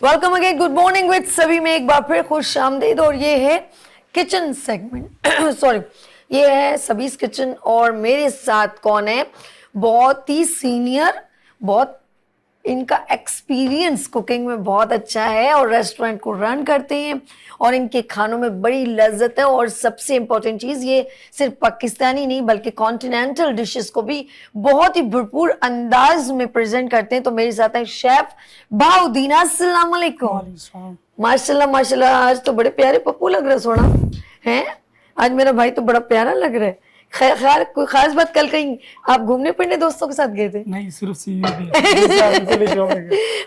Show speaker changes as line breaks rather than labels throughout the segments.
Welcome again, good morning with सभी में एक बार फिर खुश आमदीद। और ये है किचन सेगमेंट सॉरी, ये है सभी किचन। और मेरे साथ कौन है? बहुत ही सीनियर, बहुत इनका एक्सपीरियंस कुकिंग में बहुत अच्छा है और रेस्टोरेंट को रन करते हैं और इनके खानों में बड़ी लज्जत है। और सबसे इम्पोर्टेंट चीज़, ये सिर्फ पाकिस्तानी नहीं बल्कि कॉन्टिनेंटल डिशेस को भी बहुत ही भरपूर अंदाज में प्रेजेंट करते हैं। तो मेरे साथ है शेफ बाउद्दीन। अस्सलाम वालेकुम। माशाल्लाह माशाल्लाह, आज तो बड़े प्यारे पप्पू लग रहे सोना है। आज मेरा भाई तो बड़ा प्यारा लग रहा है। खैर कोई खास बात, कल कहीं आप घूमने फिरने दोस्तों के साथ गए थे?
नहीं, सिर्फ सीवी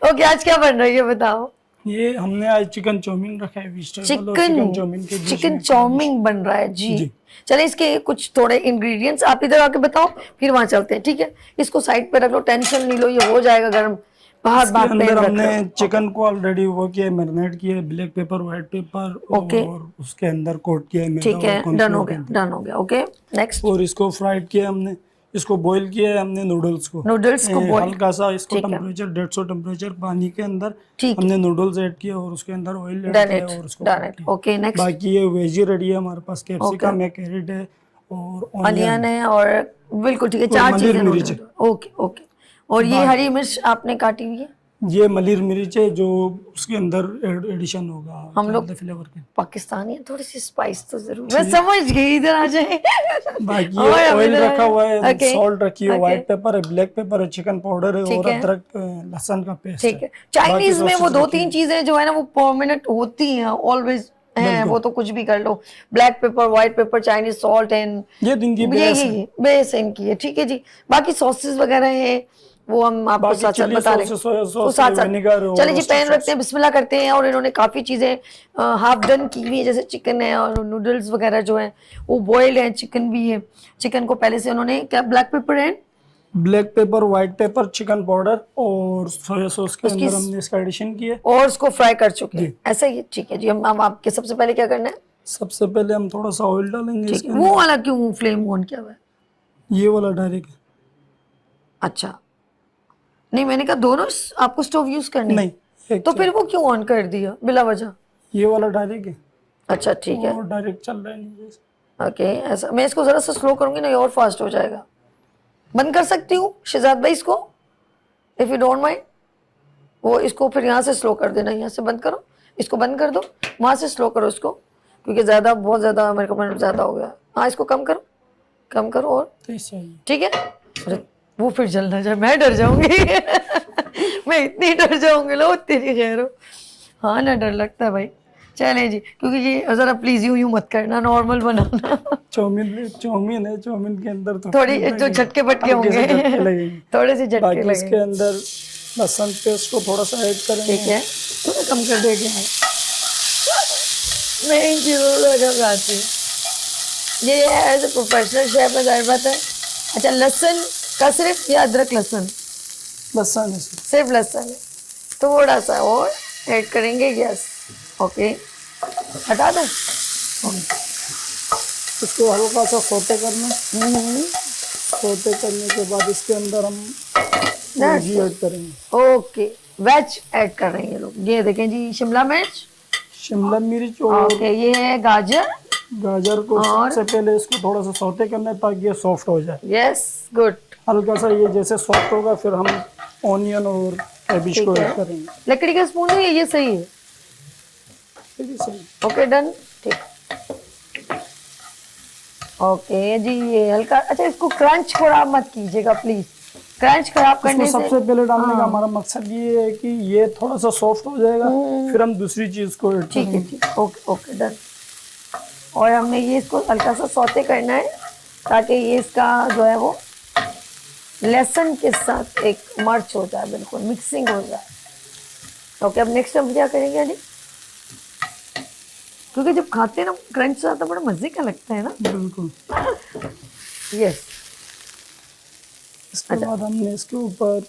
ओके, आज क्या बन रहा है ये बताओ।
ये हमने आज चिकन चाउमीन रखा है,
चिकन
चाउमीन के बीच
चिकन
में
चाउमीन बन रहा है जी। चले इसके कुछ थोड़े इंग्रेडिएंट्स आप इधर आके बताओ, फिर वहां चलते हैं। ठीक है, इसको साइड पे रख लो, टेंशन नहीं लो, ये हो जाएगा गर्म। बाहर बात
अंदर हमने चिकन को ऑलरेडी वो किया, मैरिनेट किया, ब्लैक पेपर, व्हाइट पेपर और उसके अंदर कोट किया है।
ठीक है, डन हो गया, डन हो गया। Okay, next.
और इसको फ्राइड किया हमने, इसको बॉईल किया है हमने नूडल्स को बॉईल हल्का सा, इसको टेम्परेचर 150 टेम्परेचर पानी के अंदर हमने नूडल्स ऐड किया और उसके अंदर ऑयल ऐड किया और उसको
ओके, नेक्स्ट।
बाकी ये वेजी रेडी है हमारे पास, कैप्सिकम है, कैरेट है और
अनियन है और बिल्कुल ठीक है, चार चीजें। Okay okay. और ये हरी मिर्च आपने काटी हुई है?
ये मलिर मिर्च है जो उसके अंदर एडिशन होगा।
हम लोग फ्लेवर के पाकिस्तानी है, थोड़ी सी स्पाइस तो जरूर। मैं समझ गई, इधर आ जाए।
बाकी ऑयल रखा हुआ है, सॉल्ट रखी है, व्हाइट पेपर है, ब्लैक पेपर है, चिकन पाउडर है और अदरक लहसुन का पेस्ट है।
ठीक है, चाइनीज में वो 2-3 चीजें जो है ना वो परमानेंट होती हैं, ऑलवेज है। वो तो कुछ भी कर लो, black pepper, white pepper, Chinese salt and
ये दिन की
बेस इनकी है। ठीक है जी, बाकी सॉसेस वगैरह है वो हम आपको साथ साथ बता रहे हैं। तो साथ साथ चलिए जी, पैन रखते हैं, बिस्मिल्लाह करते हैं। और इन्होंने काफ़ी चीज़ें हाफ डन की हुई है, जैसे चिकन है और नूडल्स वगैरह जो है वो बॉइल्ड है, चिकन भी है। चिकन को पहले से उन्होंने क्या, ब्लैक पेपर है,
black pepper, white paper, chicken powder और सोया सॉस के अंदर हमने इसका एडिशन किया
और उसको फ्राई कर चुके हैं। ऐसा ही, ठीक है जी। हम आपके सबसे पहले क्या करना है?
सबसे पहले हम थोड़ा सा ऑयल डालेंगे इसके अंदर।
वो वाला क्यों फ्लेम ऑन किया हुआ है?
ये वाला डायरेक्ट।
अच्छा, नहीं मैंने कहा दोनों आपको स्टोव यूज करनी
नहीं,
तो फिर वो क्यों ऑन कर दिया बिला वजह?
ये वाला डायरेक्ट है।
अच्छा ठीक है,
डायरेक्ट चल रहा है।
ओके, ऐसा मैं इसको जरा सा स्लो करूंगी ना और फास्ट हो जाएगा। बंद कर सकती हूँ शहजाद भाई इसको, इफ यू डोंट माइंड। वो इसको फिर यहाँ से स्लो कर देना, यहाँ से बंद करो, इसको बंद कर दो, वहां से स्लो करो इसको, क्योंकि ज्यादा बहुत ज्यादा मेरे को ज्यादा हो गया। हाँ, इसको कम करो, कम करो और ठीक है। अरे वो फिर जल ना जाए, मैं डर जाऊंगी मैं इतनी डर जाऊंगी, लो तेरी खैर हो। हाँ ना, डर लगता है भाई। चले जी, क्योंकि ये जरा प्लीज यूं मत करना, नॉर्मल बनाना।
चाउमीन है, चाउमीन के अंदर तो
थोड़ी जो झटके बटके होंगे, थोड़े से झटके लगे।
इसके अंदर लहसुन पेस्ट को थोड़ा सा ऐड करेंगे।
ठीक है, थोड़ा कम कर देंगे। मैं इन चीज़ों को आती ये एज ए प्रोफेशनल शेफ है, जाहिर बात है। अच्छा, लहसुन का सिर्फ या अदरक लहसुन?
लहसुन है,
सिर्फ लहसुन है, थोड़ा सा और ऐड करेंगे। यस, ओके, हटा दो।
इसको हल्का सा सोते करना। सोते करने के बाद इसके अंदर हम वेज ऐड करेंगे।
ओके, वेज ऐड कर रहे हैं ये लोग। ये देखें जी, शिमला मिर्च और ओके, ये है गाजर को सबसे पहले इसको थोड़ा सा सौते करना है ताकि ये सॉफ्ट हो जाए। Yes, good. हल्का सा ये जैसे सॉफ्ट होगा फिर हम ऑनियन और कैबेज को ऐड करेंगे। लकड़ी का स्पून है ये सही है? ओके, डन, ठीक। ओके जी, ये हल्का। अच्छा, इसको क्रंच खराब मत कीजिएगा प्लीज, क्रंच खराब करने से।
सबसे पहले डालने का हमारा मकसद ये है कि ये थोड़ा सा सॉफ्ट हो जाएगा, फिर हम दूसरी चीज को ऐड करेंगे।
ठीक है, ओके ओके, डन। और हमने ये इसको हल्का सा सौते करना है ताकि ये इसका जो है वो लहसुन के साथ एक मर्च हो जाए, बिल्कुल मिक्सिंग हो जाए। ओके, अब नेक्स्ट हम क्या करेंगे जी? क्योंकि जब खाते हैं ना क्रंच आता बड़ा मजे का लगता है ना।
बिल्कुल।
यस।
इसके बाद हमने इसके ऊपर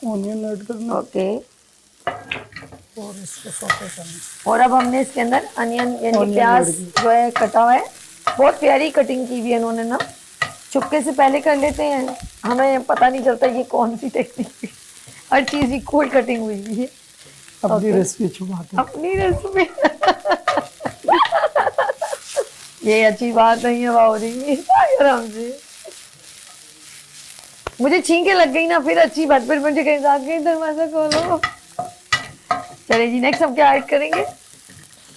ऑनियन ऐड करना।
ओके,
और इसको सौते करना।
और अब हमने इसके अंदर अनियन यानी प्याज जो है कटा हुआ है, बहुत प्यारी कटिंग की हुई है इन्होंने ना। चुपके से पहले कर लेते हैं, हमें पता नहीं चलता ये कौन सी टेक्निक है। हर चीज़ इक्वल कटिंग हुई है।
अपनी रेसिपी छुपाते हैं।
अपनी रेसिपी ये अच्छी बात नहीं है बाबूजी, आराम से। मुझे छींके लग गई ना, फिर अच्छी बात, फिर मुझे कहीं जाके दरवाजा खोलो। चलिए जी, नेक्स्ट हम क्या ऐड करेंगे?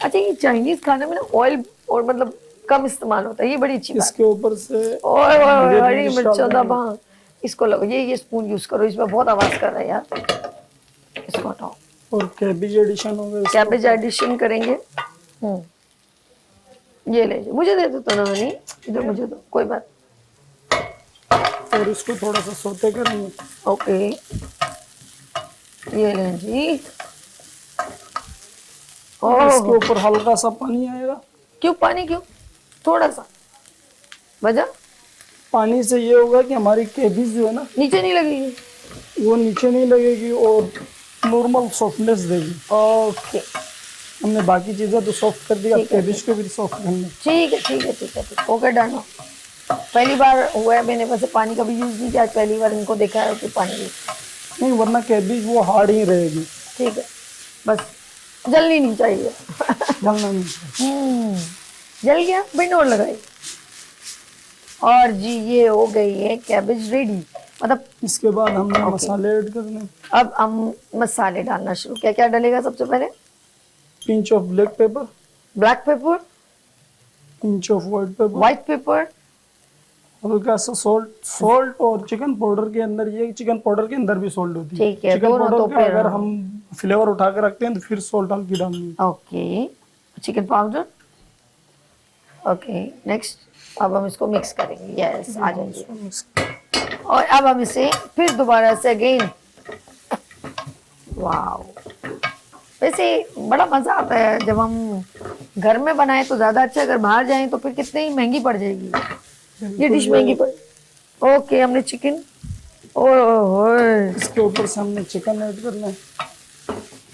अच्छा, ये चाइनीज खाने में ना ऑयल और मतलब कम इस्तेमाल होता है, ये बड़ी अच्छी बात।
इसके ऊपर से
ओए हरी मिर्च दबा, इसको लो, ये स्पून यूज करो, इसमें बहुत आवाज कर रहा है यार, इसको हटाओ।
और कैबेज एडिशन होगा,
कैबेज एडिशन करेंगे। ये ले, मुझे दे दो तो ना, नहीं इधर मुझे दो, कोई बात।
और इसको थोड़ा सा सोते करेंगे।
ओके, ये लें जी।
इसके ऊपर हल्का सा पानी आएगा।
क्यों पानी, क्यों? थोड़ा सा वजह?
पानी से ये होगा कि हमारी कैबेज जो है ना,
नीचे नहीं लगेगी,
वो नीचे नहीं लगेगी और नॉर्मल सॉफ्टनेस देगी।
ओके,
हमने बाकी चीजें तो सॉफ्ट कर दी, अब कैबेज को भी सॉफ्ट करना।
ठीक है ठीक है ठीक है ठीक, ओके डन। पहली बार हुआ है, मैंने वैसे पानी का भी यूज नहीं किया, पहली बार इनको देखा है कि पानी
नहीं, वरना कैबेज वो हार्ड ही रहेगी।
ठीक है, बस जलनी नहीं चाहिए।
जलना नहीं चाहिए।
जल गया, बिन और लगाई। और जी ये हो गई है कैबेज रेडी। मतलब
इसके बाद हमने मसाले ऐड करने।
अब हम मसाले डालना शुरू। क्या क्या डालेगा सबसे पहले?
Pinch of black pepper, pinch of
white paper,
हल्का सा सॉल्ट और चिकन पाउडर के अंदर, ये चिकन पाउडर के अंदर भी सॉल्ट होती है।
ठीक है,
चिकन
दोनों तो
पाउडर का
फिर
अगर हम फ्लेवर उठा के रखते हैं तो फिर सॉल्ट हल्की डालनी है।
Okay, chicken powder. Okay, next अब हम इसको मिक्स करेंगे। यस, आ जाएंगे। और अब हम इसे फिर दोबारा से अगेन, वाओ। वैसे बड़ा मजा आता है जब हम घर में बनाए तो ज्यादा अच्छा, अगर बाहर जाएं तो फिर कितनी ही महंगी पड़ जाएगी ये डिश, महंगी पड़। ओके, हमने चिकन, ओह
इसके ऊपर से हमने चिकन ऐड करना है।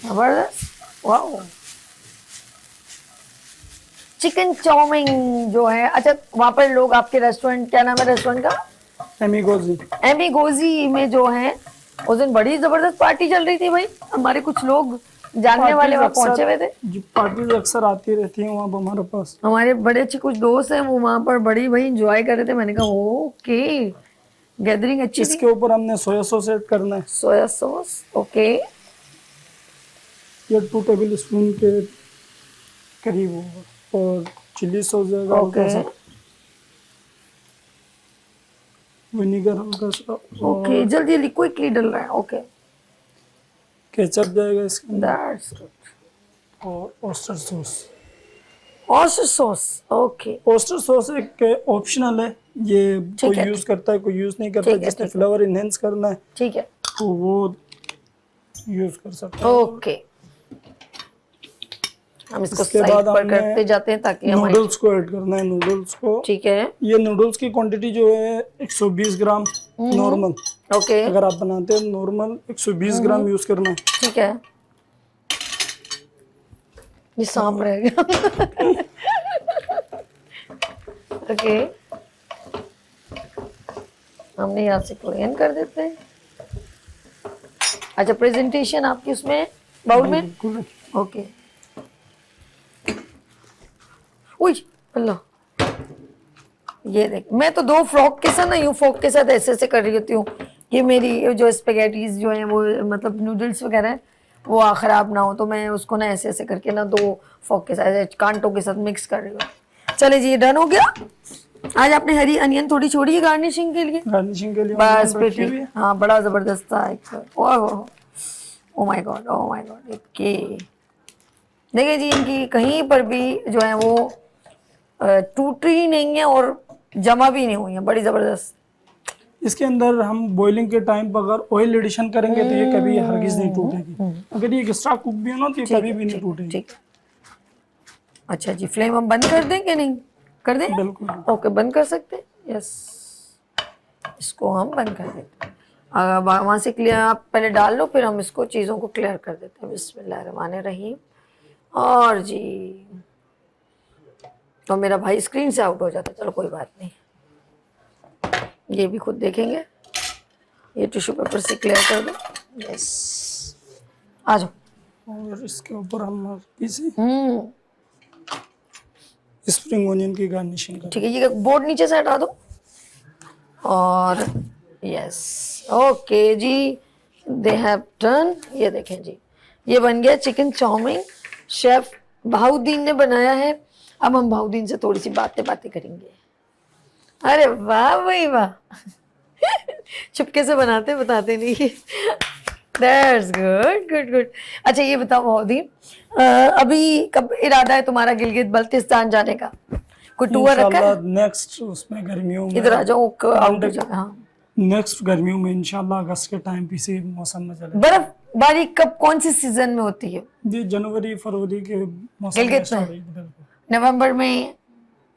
जबरदस्त, वाओ। चिकन चाउमीन जो है, अच्छा वहाँ पर लोग, आपके रेस्टोरेंट, क्या नाम है रेस्टोरेंट का?
एमिगोजी।
एमिगोजी में जो है, उस दिन बड़ी जबरदस्त पार्टी चल रही थी भाई, हमारे कुछ लोग जानने वाले वहाँ पहुंचे हुए थे।
पार्टीज अक्सर आती रहती हैं वहाँ पर हमारे पास।
हमारे बड़े अच्छे कुछ दोस्त हैं, वो वहाँ पर बड़ी भाई एंजॉय कर रहे थे। मैंने कहा ओके, गैदरिंग अच्छी थी।
इसके ऊपर हमने सोया सॉस ऐड करना है।
सोया सॉस, ओके,
ये 2 टेबल स्पून के करीब होगा। और चिली सॉस जाएगा हल्का सा, विनीगर हल्का सा,
ओके, जल्दी जल्दी क्विकली डल रहा है। ओके,
केचप जाएगा इसके अंदर,
दैट्स गुड।
और oyster sauce.
Oyster sauce, okay,
oyster sauce एक ऑप्शनल है, ये कोई यूज करता है, कोई यूज नहीं करता। जिसने फ्लेवर इनहेंस करना है,
ठीक है,
तो वो यूज कर सकता है।
ओके, हम इसको साइड पर करते जाते हैं ताकि
नूडल्स को ऐड करना है। नूडल्स को,
ठीक है,
ये नूडल्स की क्वांटिटी जो है 120 ग्राम नॉर्मल।
ओके,
अगर आप बनाते हैं नॉर्मल 120 ग्राम यूज करना है।
ठीक है। ये सांप रहेगा। ओके, हमने यहाँ से कोरियन कर देते हैं। अच्छा, प्रेजेंटेशन आपकी उसमें बाउल में, ओके। उई अल्लाह, ये देख, मैं तो 2 फ्रॉक के साथ ना, यूं फोक के साथ ऐसे ऐसे कर रही होती हूँ। ये मेरी जो स्पेगेटीज जो है वो, मतलब नूडल्स वगैरह है, वो खराब ना हो, तो मैं उसको ना ऐसे ऐसे करके ना 2 फोक के साथ, कांटों के साथ मिक्स कर रही हूँ। चले जी, ये डन हो गया। आज आपने हरी अनियन थोड़ी छोड़ी है गार्निशिंग के लिए। बस बेटी, हाँ, बड़ा जबरदस्त था एक। Oh my God, oh my God. Okay, देखिए जी, इनकी कहीं पर भी जो है वो टूटी ही नहीं है और जमा भी नहीं हुई है, बड़ी जबरदस्त।
इसके अंदर हम बॉइलिंग के टाइम पर अगर ऑयल एडिशन करेंगे तो ये कभी हरगिज नहीं टूटेगी। अगर ये एक्स्ट्रा कुक भी है ना तो ये कभी भी नहीं टूटेगी।
ठीक, अच्छा जी, फ्लेम हम बंद कर दें कि नहीं? कर दें,
बिल्कुल,
ओके, बंद कर सकते हैं। यस, इसको हम बंद कर देते हैं। वहाँ से क्लियर आप पहले डाल लो, फिर हम इसको चीज़ों को क्लियर कर देते हैं। बिस्मिल्लाहिर्रहमानिर्रहीम। और जी, तो मेरा भाई स्क्रीन से आउट हो जाता, चलो कोई बात नहीं, ये भी खुद देखेंगे। ये टिश्यू पेपर से क्लियर कर दो। यस, आ जाओ।
और इसके ऊपर हम किसी स्प्रिंग ओनियन की गार्निशिंग करें।
ठीक है, ये बोर्ड नीचे से हटा दो। और यस, ओके जी, दे हैव डन। ये देखें जी, ये बन गया चिकन चाउमीन। शेफ बहाउद्दीन ने बनाया है। अब हम बहाउद्दीन से थोड़ी सी बातें करेंगे। अरे वाह भाई वाह, चुपके से बनाते बताते नहीं। That's good good good. अच्छा ये बताओ बहाउद्दीन, अभी कब इरादा है तुम्हारा गिलगित बल्तिस्तान जाने का? कोई टूर रखा है?
नेक्स्ट उसमें गर्मियों में
इधर आ जाओ, आउट हो जाओ। हाँ,
नेक्स्ट गर्मियों में इंशाल्लाह अगस्त के टाइम किसी मौसम में चले।
बर्फबारी कब, कौन सी सीजन में होती है?
ये जनवरी फरवरी के मौसम में
गिलगित
start
में?
होगी, बिल्कुल।
नवंबर में?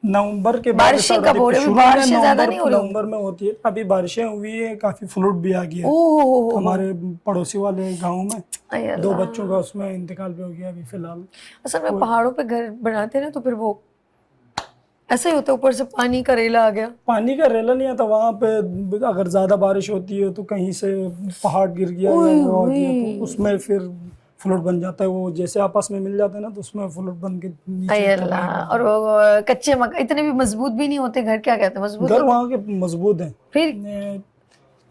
नवंबर के बाद
बारिशें कब हो रही है?
शुरू में
बारिशें ज्यादा नहीं हो रही?
नवंबर में होती है। अभी बारिशें हुई है, काफी फ्लड भी आ गया है
ओह,
हमारे पड़ोसी वाले गांव में।
अय
2
अल्लाह।
बच्चों का उसमें इंतकाल भी हो गया अभी फिलहाल।
असल में पहाड़ों पे घर बनाते हैं ना, तो फिर वो ऐसा ही होता है, ऊपर से पानी का रेला आ गया।
पानी का रेला नहीं आता वहां पे। अगर ज्यादा बारिश होती है तो कहीं से पहाड़ गिर गया या वो आ गया तो उसमें फिर फ्लड बन जाता है। वो जैसे आपस में मिल जाते हैं ना, तो उसमें फ्लड बन के नीचे
अय अल्लाह। और वो कच्चे मकान इतने भी मजबूत भी नहीं होते घर, क्या कहते हैं, मजबूत
घर
होते
वहाँ के मजबूत हैं।
फिर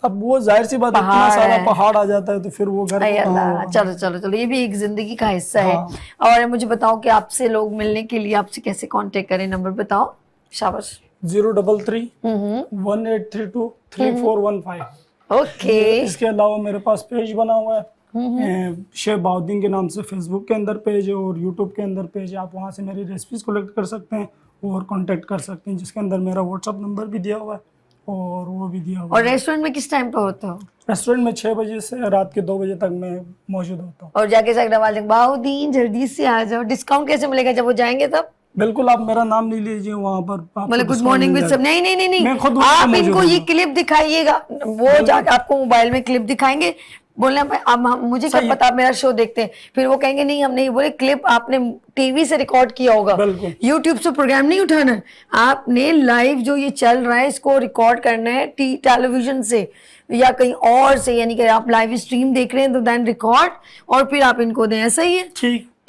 अब वो जाहिर सी बात है, इतना
पहाड़
सारा
है।
पहाड़ आ जाता है तो फिर वो घर
अय
कहाँ
अल्लाह।
होगा?
चलो चलो चलो, ये भी एक जिंदगी का हिस्सा है।
हाँ।
और मुझे बताओ कि आपसे लोग मिलने के लिए आपसे कैसे कांटेक्ट करें? नंबर बताओ, शाबाश।
033 1832 3415।
ओके,
इसके अलावा मेरे पास पेज बना हुआ है शेफ बहाउद्दीन के नाम से। फेसबुक के अंदर पेज है और यूट्यूब के अंदर पेज है। आप वहाँ से मेरी रेसिपीज कलेक्ट कर सकते हैं और कांटेक्ट कर सकते हैं, जिसके अंदर मेरा व्हाट्सअप नंबर भी दिया हुआ है और वो भी दिया हुआ
और
है।
रेस्टोरेंट में किस टाइम पे होता हो?
रेस्टोरेंट में 6 बजे से रात के 2 बजे तक मैं मौजूद होता हूँ।
और जाके बहाउद्दीन जल्दी से आ जाओ। डिस्काउंट कैसे मिलेगा जब वो जाएंगे तब?
बिल्कुल, आप मेरा नाम नहीं लीजिए वहाँ पर, आपको
मतलब good
discount
morning
mill
with सब?
जाएगा।
नहीं नहीं नहीं
मैं खुद
नहीं,
वहाँ पे
आप
मौजूद
इनको ये
हूँ।
क्लिप दिखाइएगा, वो जाके आपको मोबाइल में क्लिप दिखाएंगे। बोलना भाई अब मुझे क्या
सही है।
पता, आप मेरा शो देखते हैं। फिर वो कहेंगे नहीं हम नहीं, बोले क्लिप आपने टीवी से रिकॉर्ड किया होगा,
बिल्कुल।
यूट्यूब से प्रोग्राम नहीं उठाना है आपने। लाइव जो ये चल रहा है इसको रिकॉर्ड करना है टेलीविजन से या कहीं और से, यानी कि आप लाइव स्ट्रीम देख रहे हैं तो देन रिकॉर्ड और फिर आप इनको दें। ऐसा ही है?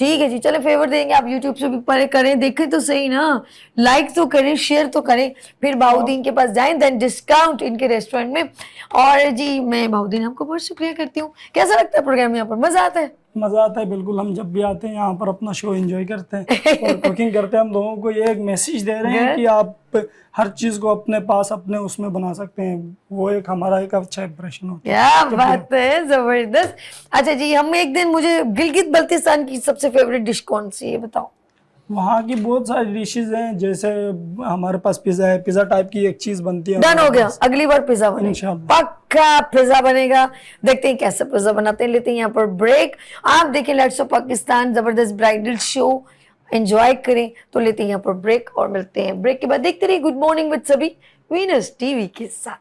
ठीक है जी, चले फेवर देंगे। आप यूट्यूब से भी पढ़े करें, देखें तो सही ना, लाइक तो करें, शेयर तो करें, फिर बहाउद्दीन के पास जाएं, देन डिस्काउंट इनके रेस्टोरेंट में। और जी मैं बहाउद्दीन आपको बहुत शुक्रिया करती हूँ। कैसा लगता है प्रोग्राम यहाँ पर? मजा आता है?
मजा आता है बिल्कुल। हम जब भी आते हैं यहाँ पर अपना शो एंजॉय करते हैं और कुकिंग करते हैं। हम लोगों को ये एक मैसेज दे रहे हैं कि आप हर चीज को अपने पास अपने उसमें बना सकते हैं। वो एक हमारा एक अच्छा इंप्रेशन होता है।
क्या बात है, जबरदस्त। अच्छा जी, हम एक दिन, मुझे गिलगित बल्तिस्तान की सबसे फेवरेट डिश कौन सी है बताओ?
वहाँ की बहुत सारी डिशेज हैं, जैसे हमारे पास पिज्जा है। पिज्जा टाइप की एक चीज बनती है।
डन हो गया, अगली बार पिज्जा बनेगा,
इंशाल्लाह।
पक्का पिज्जा बनेगा। देखते हैं कैसे पिज्जा बनाते हैं। लेते हैं यहाँ पर ब्रेक। आप देखें लेट्स ऑफ पाकिस्तान, जबरदस्त ब्राइडल शो एंजॉय करें। तो लेते हैं यहाँ पर ब्रेक और मिलते हैं ब्रेक के बाद। देखते रहिए गुड मॉर्निंग विद सभी वीनस टीवी के साथ।